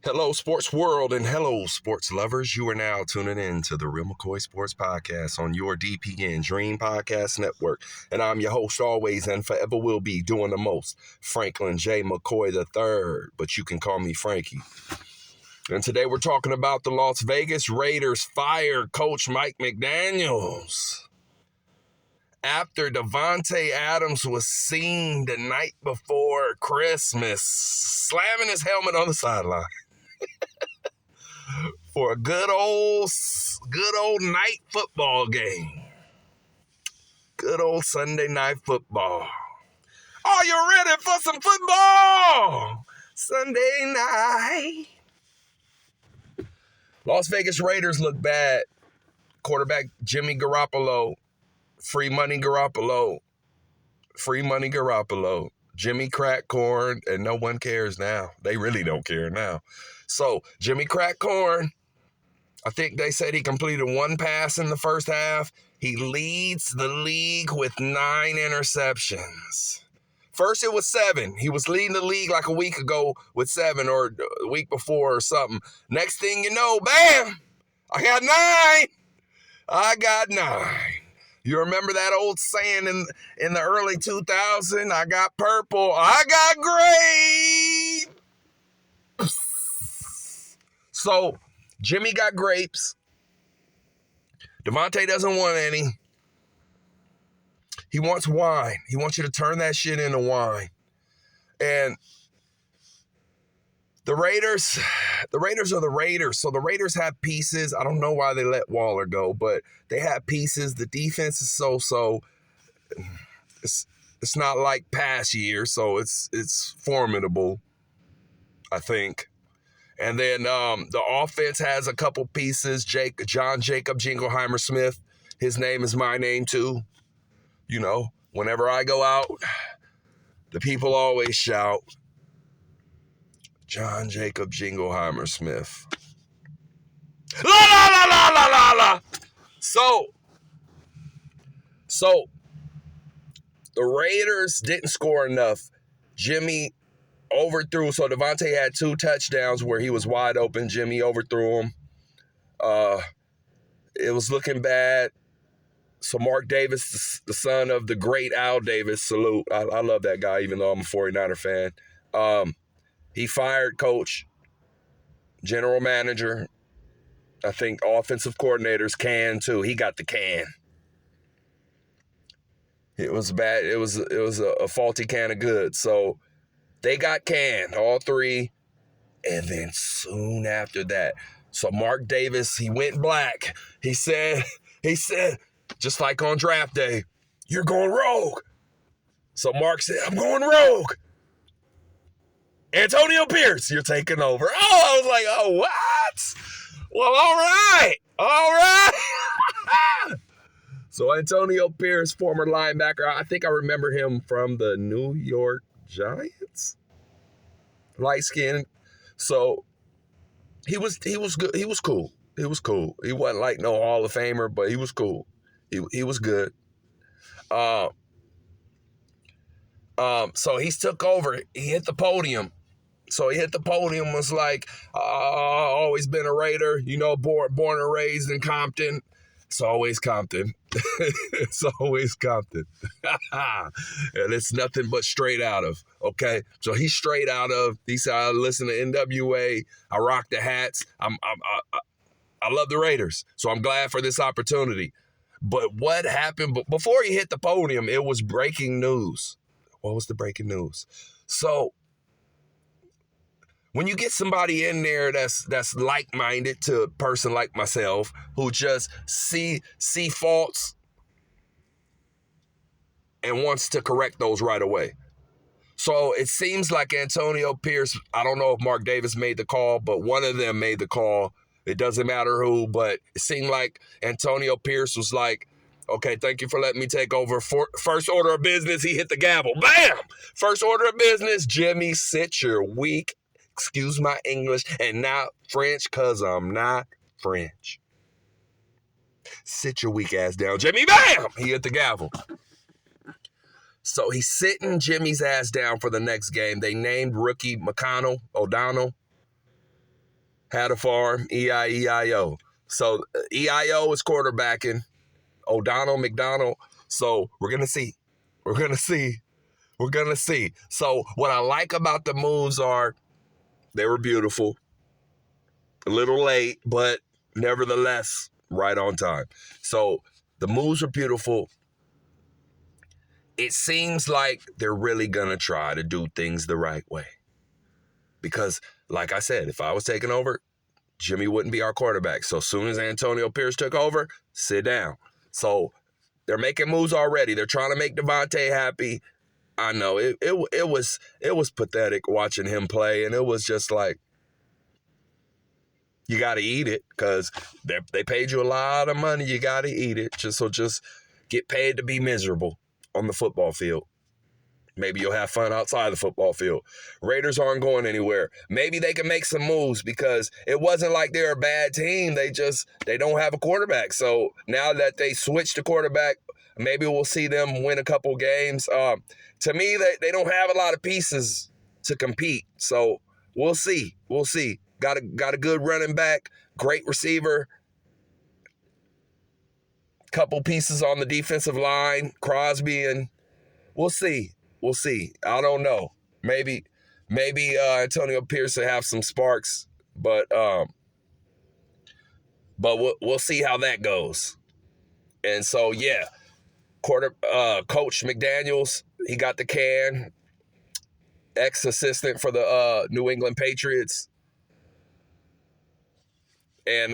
Hello, sports world, and hello, sports lovers. You are now tuning in to the Real McCoy Sports Podcast on your DPN Dream Podcast Network. And I'm your host always and forever will be doing the most, Franklin J. McCoy III, but you can call me Frankie. And today we're talking about the Las Vegas Raiders fire coach Mike McDaniels after Davante Adams was seen the night before Christmas slamming his helmet on the sideline for a good old night football game. Good old Sunday night football. Are you ready for some football? Sunday night. Las Vegas Raiders look bad. Quarterback Jimmy Garoppolo. Free money Garoppolo. Jimmy cracked corn, and no one cares now. They really don't care now. So, Jimmy cracked corn. I think they said he completed one pass in the first half. He leads the league with 9 interceptions. First, it was 7. He was leading the league like a week ago with 7 or a week before or something. Next thing you know, bam, I got 9. You remember that old saying in the early 2000s? I got purple, I got grapes. So, Jimmy got grapes. Davante doesn't want any. He wants wine. He wants you to turn that shit into wine. And the Raiders are the Raiders. So the Raiders have pieces. I don't know why they let Waller go, but they have pieces. The defense is so. It's not like past years, so it's formidable, I think. And then the offense has a couple pieces. John Jacob Jingleheimer Smith. His name is my name too. You know, whenever I go out, the people always shout, John Jacob Jingleheimer Smith. La la la la la la la. So the Raiders didn't score enough. Jimmy overthrew. So Davante had 2 touchdowns where he was wide open. Jimmy overthrew him. It was looking bad. So Mark Davis, the son of the great Al Davis, salute. I love that guy, even though I'm a 49er fan. He fired coach, general manager. I think offensive coordinators can too. He got the can. It was bad. It was a faulty can of goods. So they got canned, all 3. And then soon after that, so Mark Davis, he went black. He said, just like on draft day, you're going rogue. So Mark said, I'm going rogue. Antonio Pierce, you're taking over. Oh, I was like, oh, what? Well, all right. So Antonio Pierce, former linebacker, I think I remember him from the New York Giants. Light skin. So he was good. He was cool. He wasn't like no Hall of Famer, but he was cool. He was good. So he took over. He hit the podium. Was like, always been a Raider, you know, born and raised in Compton. It's always Compton. And it's nothing but straight out of, okay? So he's straight out of, he said, I listen to NWA, I rock the hats, I love the Raiders, so I'm glad for this opportunity. But what happened, before he hit the podium, it was breaking news. What was the breaking news? So when you get somebody in there that's like-minded to a person like myself who just see faults and wants to correct those right away. So it seems like Antonio Pierce, I don't know if Mark Davis made the call, but one of them made the call. It doesn't matter who, but it seemed like Antonio Pierce was like, okay, thank you for letting me take over. First order of business, he hit the gavel. Bam! First order of business, Jimmy, sit your weak, excuse my English, and not French, because I'm not French. Sit your weak ass down, Jimmy. Bam! He hit the gavel. So he's sitting Jimmy's ass down for the next game. They named rookie O'Donnell. had a farm, E-I-E-I-O. So EIO is quarterbacking, O'Donnell, McDonald. So we're going to see. We're going to see. We're going to see. So what I like about the moves are they were beautiful. A little late, but nevertheless, right on time. So the moves were beautiful. It seems like they're really going to try to do things the right way. Because, like I said, if I was taking over, Jimmy wouldn't be our quarterback. So as soon as Antonio Pierce took over, sit down. So they're making moves already. They're trying to make Devontae happy. I know it was pathetic watching him play, and it was just like, you got to eat it because they paid you a lot of money. You got to eat it. Just get paid to be miserable on the football field. Maybe you'll have fun outside the football field. Raiders aren't going anywhere. Maybe they can make some moves because it wasn't like they're a bad team. They don't have a quarterback. So now that they switched the quarterback, maybe we'll see them win a couple games. To me, they don't have a lot of pieces to compete. So we'll see. We'll see. Got a good running back, great receiver, couple pieces on the defensive line, Crosby, and we'll see. We'll see. I don't know. Maybe Antonio Pierce will have some sparks, but we'll see how that goes. And so yeah, Coach McDaniels, he got the can. Ex-assistant for the New England Patriots, and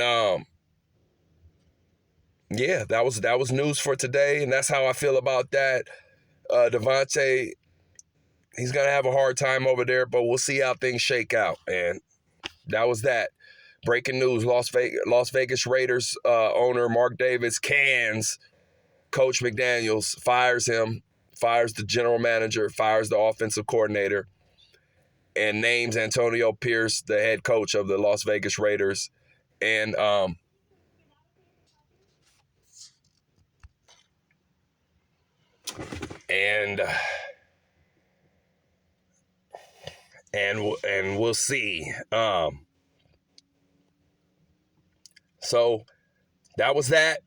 yeah, that was news for today, and that's how I feel about that. Devontae, he's going to have a hard time over there, but we'll see how things shake out. And that was that. Breaking news, Las Vegas Raiders owner Mark Davis cans Coach McDaniels, fires him, fires the general manager, fires the offensive coordinator, and names Antonio Pierce the head coach of the Las Vegas Raiders. And and we'll see. So that was that.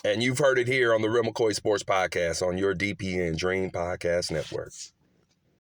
And you've heard it here on the Real McCoy Sports Podcast on your DPN Dream Podcast Network.